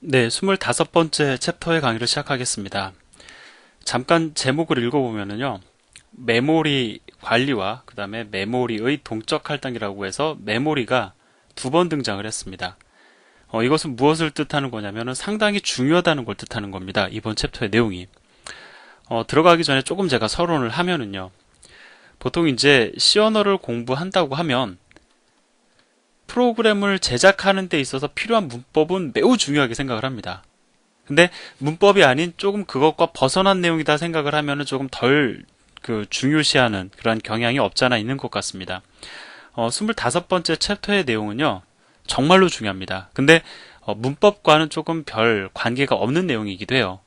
네, 25번째 챕터의 강의를 시작하겠습니다. 잠깐 제목을 읽어보면요. 메모리 관리와 그 다음에 메모리의 동적 할당이라고 해서 메모리가 두 번 등장을 했습니다. 이것은 무엇을 뜻하는 거냐면 상당히 중요하다는 걸 뜻하는 겁니다. 이번 챕터의 내용이. 들어가기 전에 조금 제가 서론을 하면은요. 보통 이제 C 언어를 공부한다고 하면 프로그램을 제작하는 데 있어서 필요한 문법은 매우 중요하게 생각을 합니다. 근데 문법이 아닌 조금 그것과 벗어난 내용이다 생각을 하면은 조금 덜 중요시하는 그런 경향이 없잖아 있는 것 같습니다. 25번째 챕터의 내용은요, 정말로 중요합니다. 근데 문법과는 조금 별 관계가 없는 내용이기도 해요.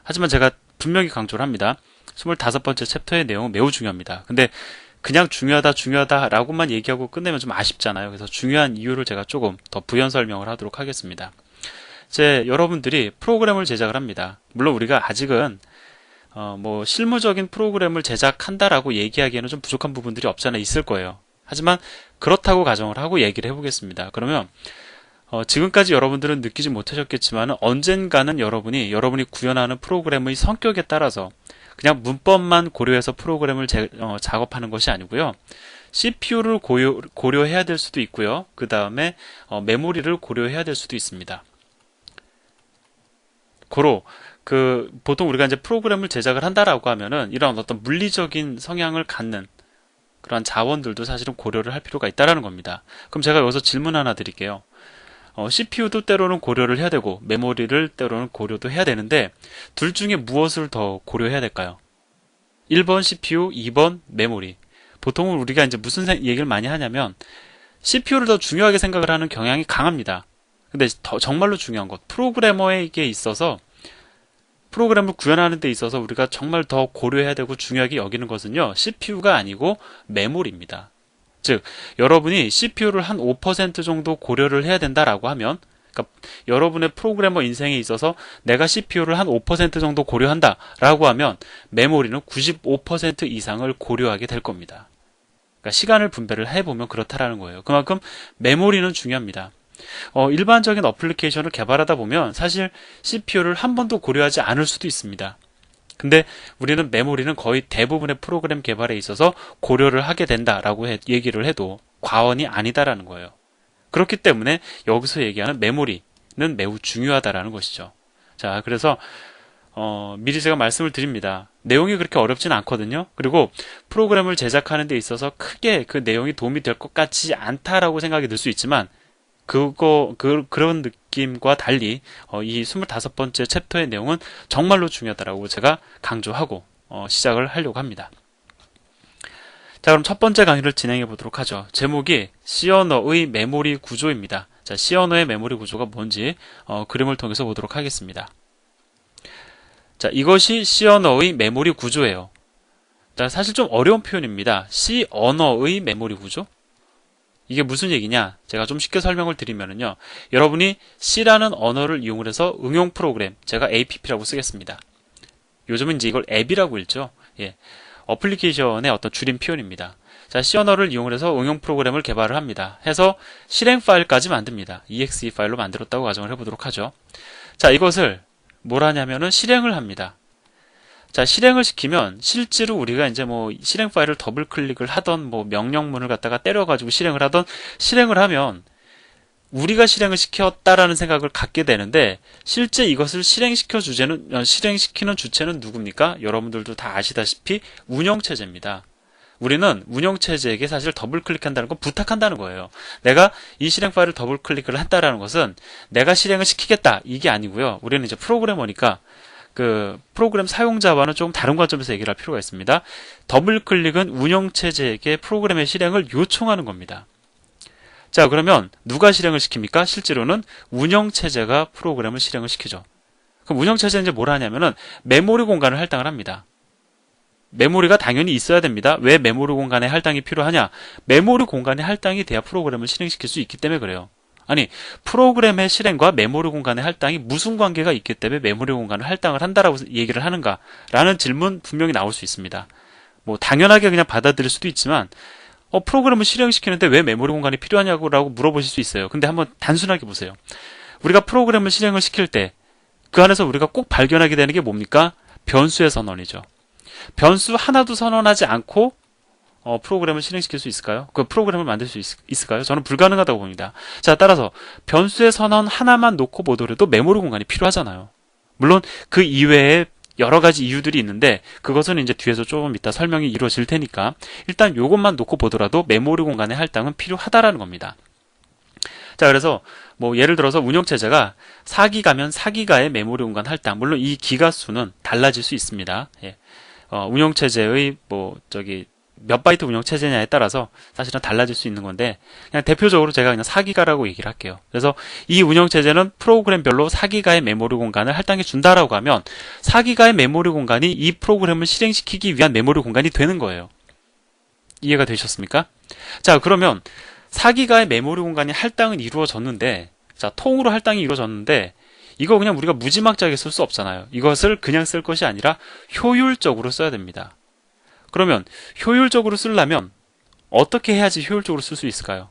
하지만 제가 분명히 강조를 합니다. 25번째 챕터의 내용은 매우 중요합니다. 근데 그냥 중요하다라고만 얘기하고 끝내면 좀 아쉽잖아요. 그래서 중요한 이유를 제가 조금 더 부연 설명을 하도록 하겠습니다. 이제 여러분들이 프로그램을 제작을 합니다. 물론 우리가 아직은 실무적인 프로그램을 제작한다라고 얘기하기에는 좀 부족한 부분들이 없잖아 있을 거예요. 하지만 그렇다고 가정을 하고 얘기를 해보겠습니다. 그러면 지금까지 여러분들은 느끼지 못하셨겠지만 언젠가는 여러분이 구현하는 프로그램의 성격에 따라서 그냥 문법만 고려해서 프로그램을 작업하는 것이 아니고요. CPU를 고려해야 될 수도 있고요. 그 다음에 메모리를 고려해야 될 수도 있습니다. 고로 보통 우리가 이제 프로그램을 제작을 한다라고 하면은 이런 어떤 물리적인 성향을 갖는 그런 자원들도 사실은 고려를 할 필요가 있다라는 겁니다. 그럼 제가 여기서 질문 하나 드릴게요. CPU도 때로는 고려를 해야 되고 메모리를 때로는 고려도 해야 되는데 둘 중에 무엇을 더 고려해야 될까요? 1번 CPU, 2번 메모리. 보통은 우리가 이제 무슨 얘기를 많이 하냐면 CPU를 더 중요하게 생각을 하는 경향이 강합니다. 근데 정말로 중요한 것, 프로그래머에게 있어서 프로그램을 구현하는 데 있어서 우리가 정말 더 고려해야 되고 중요하게 여기는 것은요, CPU가 아니고 메모리입니다. 즉, 여러분이 CPU를 한 5% 정도 고려를 해야 된다라고 하면, 그러니까 여러분의 프로그래머 인생에 있어서 내가 CPU를 한 5% 정도 고려한다라고 하면 메모리는 95% 이상을 고려하게 될 겁니다. 그러니까 시간을 분배를 해보면 그렇다라는 거예요. 그만큼 메모리는 중요합니다. 일반적인 어플리케이션을 개발하다 보면 사실 CPU를 한 번도 고려하지 않을 수도 있습니다. 근데 우리는 메모리는 거의 대부분의 프로그램 개발에 있어서 고려를 하게 된다라고 얘기를 해도 과언이 아니다라는 거예요. 그렇기 때문에 여기서 얘기하는 메모리는 매우 중요하다라는 것이죠. 자, 그래서 미리 제가 말씀을 드립니다. 내용이 그렇게 어렵진 않거든요. 그리고 프로그램을 제작하는 데 있어서 크게 그 내용이 도움이 될 것 같지 않다라고 생각이 들 수 있지만 그런 느낌과 달리 이 25번째 챕터의 내용은 정말로 중요하다라고 제가 강조하고 시작을 하려고 합니다. 자, 그럼 첫 번째 강의를 진행해 보도록 하죠. 제목이 C 언어의 메모리 구조입니다. 자, C 언어의 메모리 구조가 뭔지 그림을 통해서 보도록 하겠습니다. 자, 이것이 C 언어의 메모리 구조예요. 자, 사실 좀 어려운 표현입니다. C 언어의 메모리 구조? 이게 무슨 얘기냐? 제가 좀 쉽게 설명을 드리면요. 여러분이 C라는 언어를 이용을 해서 응용 프로그램, 제가 APP라고 쓰겠습니다. 요즘은 이제 이걸 앱이라고 읽죠. 예. 어플리케이션의 어떤 줄임 표현입니다. 자, C 언어를 이용을 해서 응용 프로그램을 개발을 합니다. 해서 실행 파일까지 만듭니다. exe 파일로 만들었다고 가정을 해보도록 하죠. 자, 이것을 뭘 하냐면은 실행을 합니다. 자, 실행을 시키면 실제로 우리가 이제 실행 파일을 더블 클릭을 하던 명령문을 갖다가 때려가지고 실행을 하던 실행을 하면 우리가 실행을 시켰다라는 생각을 갖게 되는데 실제 이것을 실행시키는 주체는 누굽니까? 여러분들도 다 아시다시피 운영체제입니다. 우리는 운영체제에게 사실 더블 클릭한다는 건 부탁한다는 거예요. 내가 이 실행 파일을 더블 클릭을 한다라는 것은 내가 실행을 시키겠다 이게 아니고요. 우리는 이제 프로그래머니까 프로그램 사용자와는 조금 다른 관점에서 얘기를 할 필요가 있습니다. 더블 클릭은 운영체제에게 프로그램의 실행을 요청하는 겁니다. 자, 그러면 누가 실행을 시킵니까? 실제로는 운영체제가 프로그램을 실행을 시키죠. 그럼 운영체제는 이제 뭘 하냐면은 메모리 공간을 할당을 합니다. 메모리가 당연히 있어야 됩니다. 왜 메모리 공간에 할당이 필요하냐? 메모리 공간에 할당이 돼야 프로그램을 실행시킬 수 있기 때문에 그래요. 아니, 프로그램의 실행과 메모리 공간의 할당이 무슨 관계가 있기 때문에 메모리 공간을 할당을 한다라고 얘기를 하는가? 라는 질문 분명히 나올 수 있습니다. 당연하게 그냥 받아들일 수도 있지만, 프로그램을 실행시키는데 왜 메모리 공간이 필요하냐고 물어보실 수 있어요. 근데 한번 단순하게 보세요. 우리가 프로그램을 실행을 시킬 때 그 안에서 우리가 꼭 발견하게 되는 게 뭡니까? 변수의 선언이죠. 변수 하나도 선언하지 않고 프로그램을 실행시킬 수 있을까요? 그 프로그램을 만들 수 있을까요? 저는 불가능하다고 봅니다. 자, 따라서 변수의 선언 하나만 놓고 보더라도 메모리 공간이 필요하잖아요. 물론 그 이외에 여러 가지 이유들이 있는데 그것은 이제 뒤에서 조금 이따 설명이 이루어질 테니까 일단 이것만 놓고 보더라도 메모리 공간의 할당은 필요하다라는 겁니다. 자, 그래서 뭐 예를 들어서 운영체제가 4기가면 4기가의 메모리 공간 할당, 물론 이 기가 수는 달라질 수 있습니다. 예. 운영체제의 몇 바이트 운영체제냐에 따라서 사실은 달라질 수 있는 건데 그냥 대표적으로 제가 그냥 4기가라고 얘기를 할게요. 그래서 이 운영체제는 프로그램별로 4기가의 메모리 공간을 할당해 준다라고 하면 4기가의 메모리 공간이 이 프로그램을 실행시키기 위한 메모리 공간이 되는 거예요. 이해가 되셨습니까? 자, 그러면 4기가의 메모리 공간이 할당은 이루어졌는데, 자, 통으로 할당이 이루어졌는데, 이거 그냥 우리가 무지막지하게 쓸 수 없잖아요. 이것을 그냥 쓸 것이 아니라 효율적으로 써야 됩니다. 그러면 효율적으로 쓰려면 어떻게 해야지 효율적으로 쓸 수 있을까요?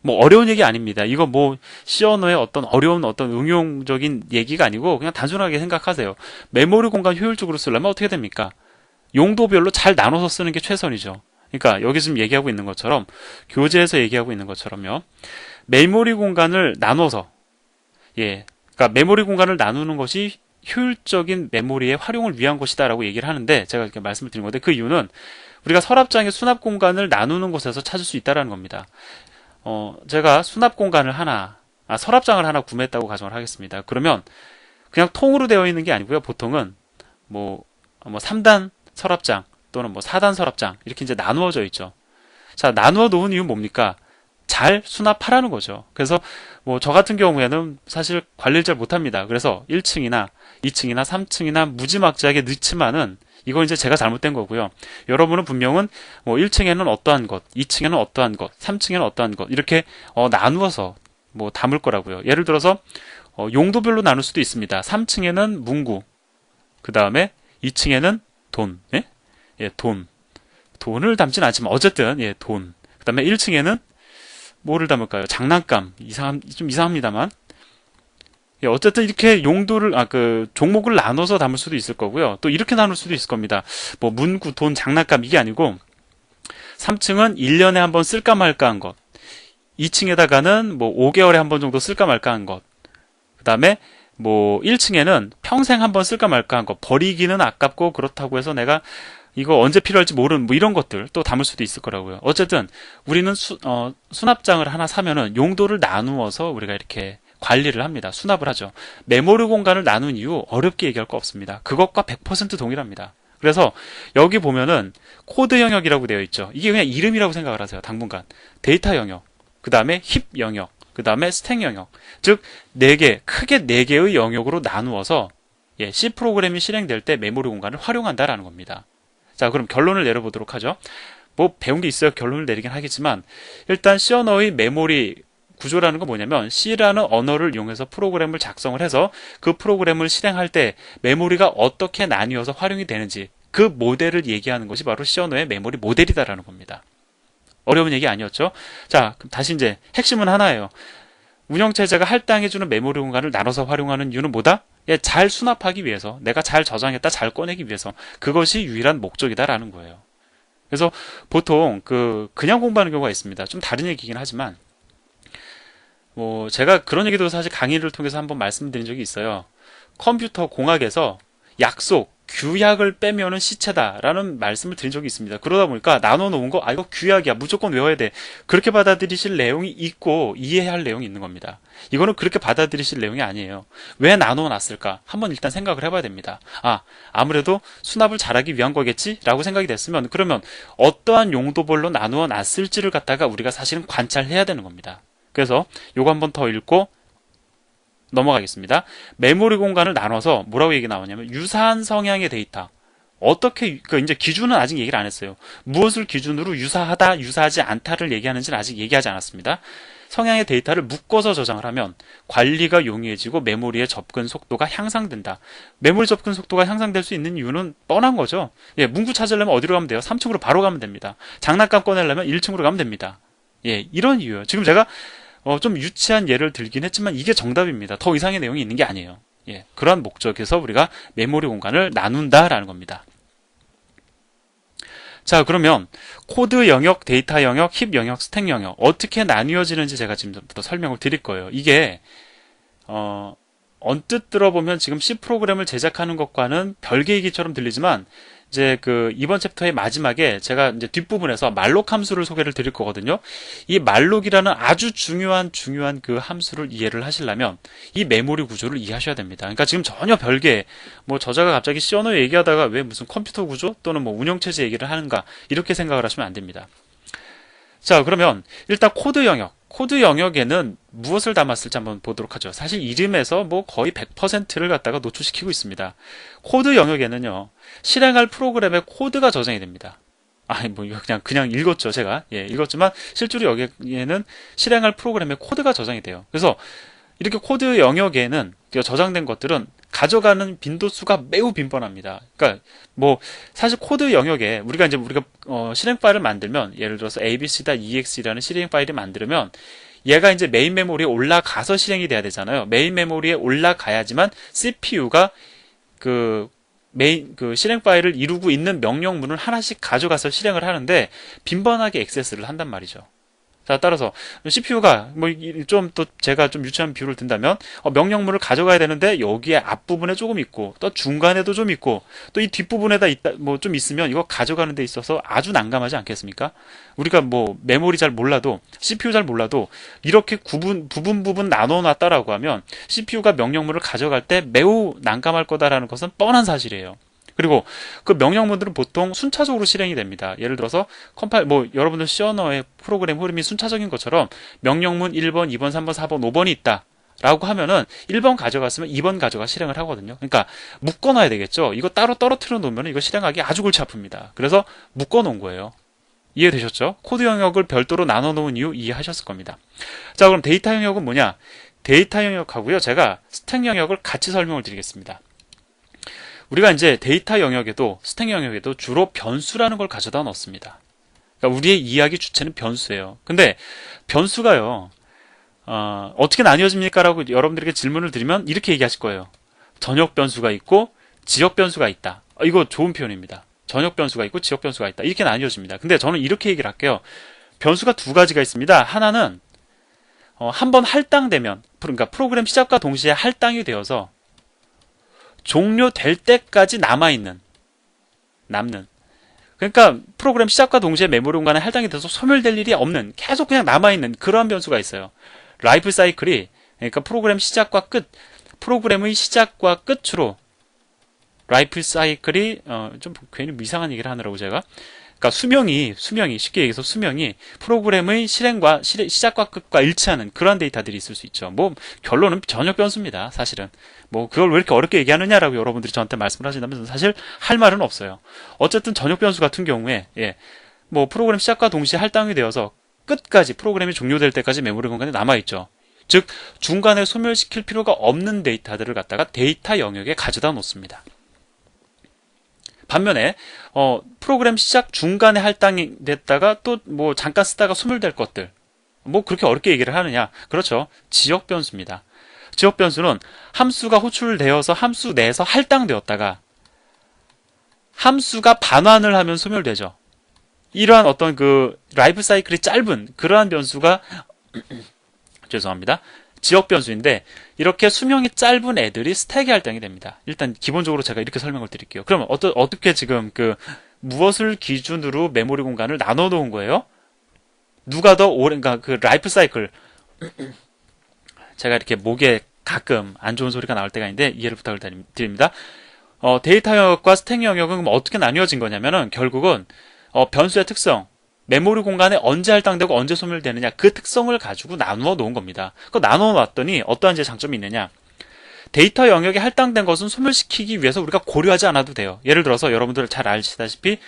뭐 어려운 얘기 아닙니다. 이거 뭐 C 언어의 어떤 어려운 어떤 응용적인 얘기가 아니고 그냥 단순하게 생각하세요. 메모리 공간 효율적으로 쓰려면 어떻게 됩니까? 용도별로 잘 나눠서 쓰는 게 최선이죠. 그러니까 여기 지금 얘기하고 있는 것처럼 교재에서 얘기하고 있는 것처럼요. 메모리 공간을 나눠서 그러니까 메모리 공간을 나누는 것이 효율적인 메모리의 활용을 위한 것이다라고 얘기를 하는데 제가 이렇게 말씀을 드린 건데 그 이유는 우리가 서랍장의 수납 공간을 나누는 곳에서 찾을 수 있다는 겁니다. 제가 수납 공간을 서랍장을 하나 구매했다고 가정을 하겠습니다. 그러면 그냥 통으로 되어 있는 게 아니고요. 보통은 뭐 3단 서랍장 또는 뭐 4단 서랍장 이렇게 이제 나누어져 있죠. 자, 나누어 놓은 이유는 뭡니까? 잘 수납하라는 거죠. 그래서 뭐 저 같은 경우에는 사실 관리를 잘 못합니다. 그래서 1층이나 2층이나 3층이나 무지막지하게 넣지만은 이건 이제 제가 잘못된 거고요. 여러분은 분명은 뭐 1층에는 어떠한 것, 2층에는 어떠한 것, 3층에는 어떠한 것 이렇게 나누어서 뭐 담을 거라고요. 예를 들어서 용도별로 나눌 수도 있습니다. 3층에는 문구, 그 다음에 2층에는 돈, 돈을 담진 않지만 어쨌든 돈. 그 다음에 1층에는 뭐를 담을까요? 장난감. 좀 이상합니다만. 어쨌든 이렇게 용도를, 종목을 나눠서 담을 수도 있을 거고요. 또 이렇게 나눌 수도 있을 겁니다. 뭐, 문구, 돈, 장난감, 이게 아니고, 3층은 1년에 한 번 쓸까 말까 한 것. 2층에다가는 뭐, 5개월에 한 번 정도 쓸까 말까 한 것. 그 다음에, 뭐, 1층에는 평생 한 번 쓸까 말까 한 것. 버리기는 아깝고, 그렇다고 해서 내가 이거 언제 필요할지 모르는 뭐 이런 것들 또 담을 수도 있을 거라고요. 어쨌든 우리는 수납장을 하나 사면은 용도를 나누어서 우리가 이렇게 관리를 합니다. 수납을 하죠. 메모리 공간을 나눈 이유 어렵게 얘기할 거 없습니다. 그것과 100% 동일합니다. 그래서 여기 보면은 코드 영역이라고 되어 있죠. 이게 그냥 이름이라고 생각을 하세요. 당분간 데이터 영역, 그 다음에 힙 영역, 그 다음에 스택 영역, 즉 4개, 크게 4개의 영역으로 나누어서 C 프로그램이 실행될 때 메모리 공간을 활용한다라는 겁니다. 자, 그럼 결론을 내려보도록 하죠. 뭐 배운 게 있어야 결론을 내리긴 하겠지만 일단 C 언어의 메모리 구조라는 건 뭐냐면 C라는 언어를 이용해서 프로그램을 작성을 해서 그 프로그램을 실행할 때 메모리가 어떻게 나뉘어서 활용이 되는지 그 모델을 얘기하는 것이 바로 C 언어의 메모리 모델이다라는 겁니다. 어려운 얘기 아니었죠? 자, 그럼 다시 이제 핵심은 하나예요. 운영체제가 할당해주는 메모리 공간을 나눠서 활용하는 이유는 뭐다? 잘 수납하기 위해서, 내가 잘 저장했다 잘 꺼내기 위해서 그것이 유일한 목적이다라는 거예요. 그래서 보통 그냥 공부하는 경우가 있습니다. 좀 다른 얘기긴 하지만 뭐 제가 그런 얘기도 사실 강의를 통해서 한번 말씀드린 적이 있어요. 컴퓨터 공학에서 약속, 규약을 빼면은 시체다라는 말씀을 드린 적이 있습니다. 그러다 보니까 나눠 놓은 거, 이거 규약이야. 무조건 외워야 돼. 그렇게 받아들이실 내용이 있고 이해해야 할 내용이 있는 겁니다. 이거는 그렇게 받아들이실 내용이 아니에요. 왜 나눠 놨을까? 한번 일단 생각을 해봐야 됩니다. 아무래도 수납을 잘하기 위한 거겠지? 라고 생각이 됐으면 그러면 어떠한 용도별로 나누어 놨을지를 갖다가 우리가 사실은 관찰해야 되는 겁니다. 그래서 요거 한번 더 읽고 넘어가겠습니다. 메모리 공간을 나눠서 뭐라고 얘기 나오냐면 유사한 성향의 데이터. 어떻게 이제 기준은 아직 얘기를 안 했어요. 무엇을 기준으로 유사하다, 유사하지 않다를 얘기하는지는 아직 얘기하지 않았습니다. 성향의 데이터를 묶어서 저장을 하면 관리가 용이해지고 메모리의 접근 속도가 향상된다. 메모리 접근 속도가 향상될 수 있는 이유는 뻔한 거죠. 문구 찾으려면 어디로 가면 돼요? 3층으로 바로 가면 됩니다. 장난감 꺼내려면 1층으로 가면 됩니다. 이런 이유예요. 지금 제가 좀 유치한 예를 들긴 했지만 이게 정답입니다. 더 이상의 내용이 있는 게 아니에요. 예, 그러한 목적에서 우리가 메모리 공간을 나눈다라는 겁니다. 자, 그러면 코드 영역, 데이터 영역, 힙 영역, 스택 영역 어떻게 나뉘어지는지 제가 지금부터 설명을 드릴 거예요. 이게 언뜻 들어보면 지금 C 프로그램을 제작하는 것과는 별개 얘기처럼 들리지만 이제 이번 챕터의 마지막에 제가 이제 뒷부분에서 말록 함수를 소개를 드릴 거거든요. 이 말록이라는 아주 중요한 그 함수를 이해를 하시려면 이 메모리 구조를 이해하셔야 됩니다. 그러니까 지금 전혀 별개 뭐 저자가 갑자기 C 언어 얘기하다가 왜 무슨 컴퓨터 구조 또는 뭐 운영체제 얘기를 하는가 이렇게 생각을 하시면 안 됩니다. 자, 그러면 일단 코드 영역에는 무엇을 담았을지 한번 보도록 하죠. 사실 이름에서 뭐 거의 100%를 갖다가 노출시키고 있습니다. 코드 영역에는요, 실행할 프로그램의 코드가 저장이 됩니다. 뭐 이거 그냥 읽었죠, 제가. 예, 읽었지만 실제로 여기에는 실행할 프로그램의 코드가 저장이 돼요. 그래서 이렇게 코드 영역에는 저장된 것들은 가져가는 빈도수가 매우 빈번합니다. 그러니까 뭐 사실 코드 영역에 우리가 실행 파일을 만들면 예를 들어서 abc.exe라는 실행 파일을 만들면 얘가 이제 메인 메모리에 올라가서 실행이 돼야 되잖아요. 메인 메모리에 올라가야지만 CPU가 실행 파일을 이루고 있는 명령문을 하나씩 가져가서 실행을 하는데 빈번하게 액세스를 한단 말이죠. 자, 따라서 CPU가 또 제가 좀 유치한 비유를 든다면 명령문을 가져가야 되는데 여기에 앞부분에 조금 있고 또 중간에도 좀 있고 또 이 뒷부분에다 좀 있으면 이거 가져가는 데 있어서 아주 난감하지 않겠습니까? 우리가 뭐 메모리 잘 몰라도 CPU 잘 몰라도 이렇게 부분 나눠 놨다라고 하면 CPU가 명령문을 가져갈 때 매우 난감할 거다라는 것은 뻔한 사실이에요. 그리고 그 명령문들은 보통 순차적으로 실행이 됩니다. 예를 들어서 여러분들 C 언어의 프로그램 흐름이 순차적인 것처럼 명령문 1번, 2번, 3번, 4번, 5번이 있다 라고 하면은 1번 가져갔으면 2번 가져가 실행을 하거든요. 그러니까 묶어놔야 되겠죠. 이거 따로 떨어뜨려 놓으면 이거 실행하기 아주 골치 아픕니다. 그래서 묶어놓은 거예요. 이해되셨죠? 코드 영역을 별도로 나눠 놓은 이유 이해하셨을 겁니다. 자, 그럼 데이터 영역은 뭐냐? 데이터 영역하고요, 제가 스택 영역을 같이 설명을 드리겠습니다. 우리가 이제 데이터 영역에도 스택 영역에도 주로 변수라는 걸 가져다 넣습니다. 그러니까 우리의 이야기 주체는 변수예요. 근데 변수가요, 어떻게 나뉘어집니까? 라고 여러분들에게 질문을 드리면 이렇게 얘기하실 거예요. 전역 변수가 있고 지역 변수가 있다. 이거 좋은 표현입니다. 전역 변수가 있고 지역 변수가 있다. 이렇게 나뉘어집니다. 근데 저는 이렇게 얘기를 할게요. 변수가 두 가지가 있습니다. 하나는 한번 할당되면, 그러니까 프로그램 시작과 동시에 할당이 되어서 종료될 때까지 남는. 그러니까 프로그램 시작과 동시에 메모리 공간에 할당이 돼서 소멸될 일이 없는, 계속 그냥 남아있는 그러한 변수가 있어요. 라이프 사이클이, 그러니까 프로그램의 시작과 끝으로 라이프 사이클이 좀 괜히 이상한 얘기를 하느라고 제가, 그러니까 수명이 쉽게 얘기해서 수명이 프로그램의 시작과 끝과 일치하는 그런 데이터들이 있을 수 있죠. 뭐 결론은 전역 변수입니다. 사실은 뭐 그걸 왜 이렇게 어렵게 얘기하느냐라고 여러분들이 저한테 말씀을 하신다면 사실 할 말은 없어요. 어쨌든 전역 변수 같은 경우에 뭐 프로그램 시작과 동시에 할당이 되어서 끝까지 프로그램이 종료될 때까지 메모리 공간에 남아 있죠. 즉 중간에 소멸시킬 필요가 없는 데이터들을 갖다가 데이터 영역에 가져다 놓습니다. 반면에 프로그램 시작 중간에 할당이 됐다가 또 뭐 잠깐 쓰다가 소멸될 것들, 뭐 그렇게 어렵게 얘기를 하느냐? 그렇죠. 지역 변수입니다. 지역 변수는 함수가 호출되어서 함수 내에서 할당되었다가 함수가 반환을 하면 소멸되죠. 이러한 어떤 라이프 사이클이 짧은 그러한 변수가 죄송합니다. 지역 변수인데 이렇게 수명이 짧은 애들이 스택에 할당이 됩니다. 일단 기본적으로 제가 이렇게 설명을 드릴게요. 그러면 어떻게 지금 무엇을 기준으로 메모리 공간을 나눠 놓은 거예요? 누가 더 오래, 그러니까 라이프 사이클, 제가 이렇게 목에 가끔 안 좋은 소리가 나올 때가 있는데 이해를 부탁을 드립니다. 데이터 영역과 스택 영역은 어떻게 나뉘어진 거냐면은 결국은 변수의 특성, 메모리 공간에 언제 할당되고 언제 소멸되느냐 그 특성을 가지고 나누어 놓은 겁니다. 그 나누어 놨더니 어떠한 장점이 있느냐? 데이터 영역에 할당된 것은 소멸시키기 위해서 우리가 고려하지 않아도 돼요. 예를 들어서 여러분들 잘 아시다시피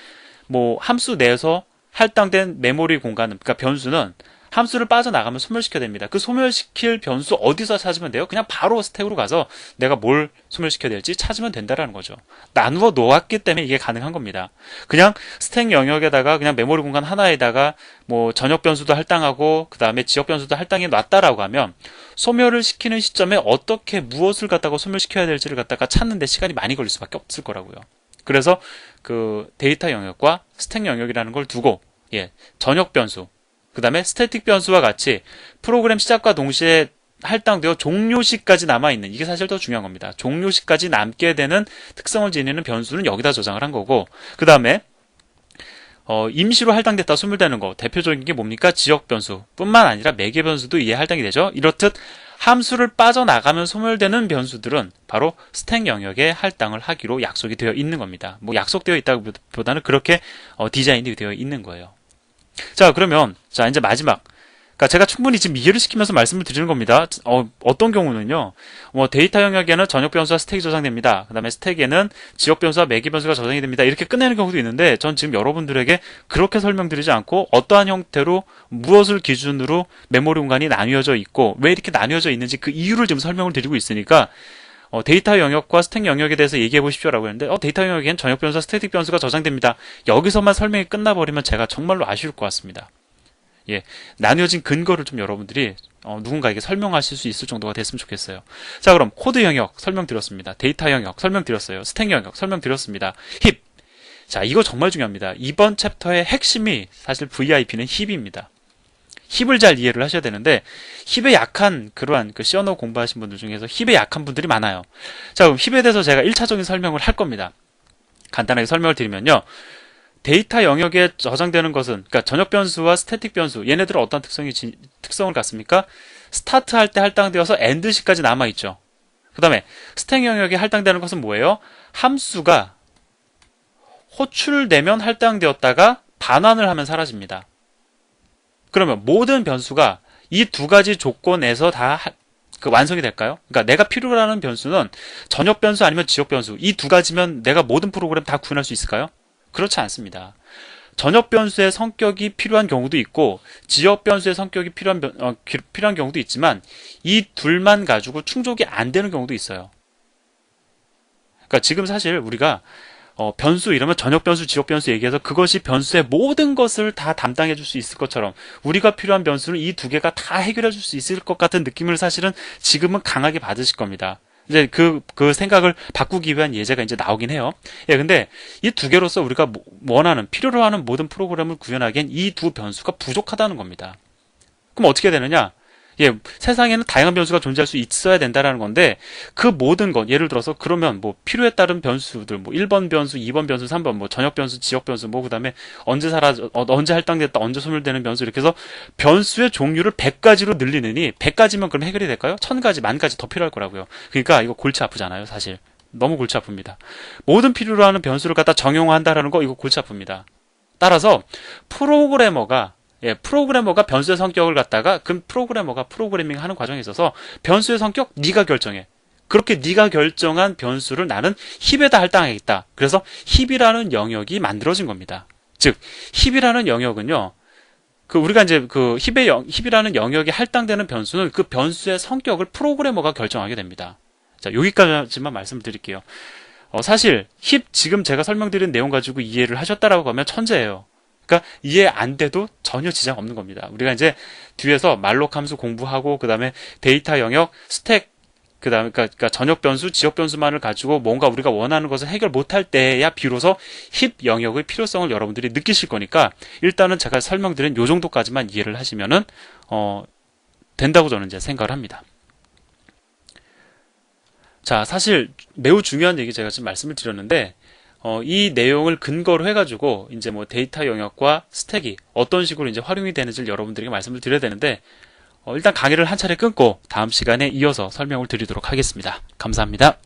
뭐 함수 내에서 할당된 메모리 공간은, 그러니까 변수는 함수를 빠져나가면 소멸시켜야 됩니다. 그 소멸시킬 변수 어디서 찾으면 돼요? 그냥 바로 스택으로 가서 내가 뭘 소멸시켜야 될지 찾으면 된다라는 거죠. 나누어 놓았기 때문에 이게 가능한 겁니다. 그냥 스택 영역에다가 그냥 메모리 공간 하나에다가 뭐 전역 변수도 할당하고 그 다음에 지역 변수도 할당해 놨다라고 하면 소멸을 시키는 시점에 어떻게 무엇을 갖다가 소멸시켜야 될지를 갖다가 찾는데 시간이 많이 걸릴 수밖에 없을 거라고요. 그래서 그 데이터 영역과 스택 영역이라는 걸 두고 전역 변수, 그 다음에 스태틱 변수와 같이 프로그램 시작과 동시에 할당되어 종료시까지 남아있는, 이게 사실 더 중요한 겁니다. 종료시까지 남게 되는 특성을 지니는 변수는 여기다 저장을 한 거고, 그 다음에 임시로 할당됐다 소멸되는 거, 대표적인 게 뭡니까? 지역 변수 뿐만 아니라 매개 변수도 이에 할당이 되죠. 이렇듯 함수를 빠져나가면 소멸되는 변수들은 바로 스택 영역에 할당을 하기로 약속이 되어 있는 겁니다. 뭐 약속되어 있다기보다는 그렇게 디자인이 되어 있는 거예요. 자, 그러면 이제 마지막, 그러니까 제가 충분히 지금 이해를 시키면서 말씀을 드리는 겁니다. 어떤 경우는요, 데이터 영역에는 전역 변수와 스택이 저장됩니다. 그 다음에 스택에는 지역 변수와 매개 변수가 저장이 됩니다. 이렇게 끝내는 경우도 있는데, 전 지금 여러분들에게 그렇게 설명드리지 않고 어떠한 형태로 무엇을 기준으로 메모리 공간이 나뉘어져 있고 왜 이렇게 나뉘어져 있는지 그 이유를 지금 설명을 드리고 있으니까 데이터 영역과 스택 영역에 대해서 얘기해 보십시오라고 했는데 데이터 영역에는 전역 변수와 스태틱 변수가 저장됩니다. 여기서만 설명이 끝나버리면 제가 정말로 아쉬울 것 같습니다. 나뉘어진 근거를 좀 여러분들이 누군가에게 설명하실 수 있을 정도가 됐으면 좋겠어요. 자, 그럼 코드 영역 설명드렸습니다. 데이터 영역 설명드렸어요. 스택 영역 설명드렸습니다. 힙. 자, 이거 정말 중요합니다. 이번 챕터의 핵심이 사실 VIP는 힙입니다. 힙을 잘 이해를 하셔야 되는데 힙에 약한 그러한 C 언어 공부하신 분들 중에서 힙에 약한 분들이 많아요. 자, 그럼 힙에 대해서 제가 1차적인 설명을 할 겁니다. 간단하게 설명을 드리면요. 데이터 영역에 저장되는 것은, 그러니까 전역 변수와 스태틱 변수, 얘네들은 어떤 특성을 갖습니까? 스타트할 때 할당되어서 엔드시까지 남아있죠. 그 다음에 스택 영역에 할당되는 것은 뭐예요? 함수가 호출되면 할당되었다가 반환을 하면 사라집니다. 그러면 모든 변수가 이 두 가지 조건에서 다 완성이 될까요? 그러니까 내가 필요로 하는 변수는 전역 변수 아니면 지역 변수, 이 두 가지면 내가 모든 프로그램 다 구현할 수 있을까요? 그렇지 않습니다. 전역 변수의 성격이 필요한 경우도 있고 지역 변수의 성격이 필요한 경우도 있지만 이 둘만 가지고 충족이 안 되는 경우도 있어요. 그러니까 지금 사실 우리가 변수 이러면 전역 변수, 지역 변수 얘기해서 그것이 변수의 모든 것을 다 담당해 줄 수 있을 것처럼 우리가 필요한 변수를 이 두 개가 다 해결해 줄 수 있을 것 같은 느낌을 사실은 지금은 강하게 받으실 겁니다. 이제 그 생각을 바꾸기 위한 예제가 이제 나오긴 해요. 근데 이 두 개로서 우리가 필요로 하는 모든 프로그램을 구현하기엔 이 두 변수가 부족하다는 겁니다. 그럼 어떻게 되느냐? 세상에는 다양한 변수가 존재할 수 있어야 된다라는 건데 그 모든 것, 예를 들어서 그러면 필요에 따른 변수들 1번 변수, 2번 변수, 3번 전역 변수, 지역 변수 그다음에 언제 할당됐다, 언제 소멸되는 변수 이렇게 해서 변수의 종류를 100가지로 늘리느니 100가지면 그럼 해결이 될까요? 1000가지, 10,000가지 더 필요할 거라고요. 그러니까 이거 골치 아프잖아요, 사실. 너무 골치 아픕니다. 모든 필요로 하는 변수를 갖다 정형화한다라는 거 이거 골치 아픕니다. 따라서 프로그래머가 변수의 성격을 갖다가 그 프로그래머가 프로그래밍 하는 과정에 있어서 변수의 성격 네가 결정해. 그렇게 네가 결정한 변수를 나는 힙에다 할당하겠다. 그래서 힙이라는 영역이 만들어진 겁니다. 즉 힙이라는 영역은요. 우리가 이제 힙이라는 영역에 할당되는 변수는 그 변수의 성격을 프로그래머가 결정하게 됩니다. 자, 여기까지만 말씀드릴게요. 사실 힙 지금 제가 설명드린 내용 가지고 이해를 하셨다라고 하면 천재예요. 그러니까 이해 안 돼도 전혀 지장 없는 겁니다. 우리가 이제 뒤에서 말록 함수 공부하고 그다음에 데이터 영역, 스택, 그다음에 그러니까 전역 변수, 지역 변수만을 가지고 뭔가 우리가 원하는 것을 해결 못할 때야 비로소 힙 영역의 필요성을 여러분들이 느끼실 거니까 일단은 제가 설명드린 요 정도까지만 이해를 하시면은 된다고 저는 이제 생각을 합니다. 자, 사실 매우 중요한 얘기 제가 지금 말씀을 드렸는데 이 내용을 근거로 해가지고 이제 데이터 영역과 스택이 어떤 식으로 이제 활용이 되는지를 여러분들에게 말씀을 드려야 되는데 일단 강의를 한 차례 끊고 다음 시간에 이어서 설명을 드리도록 하겠습니다. 감사합니다.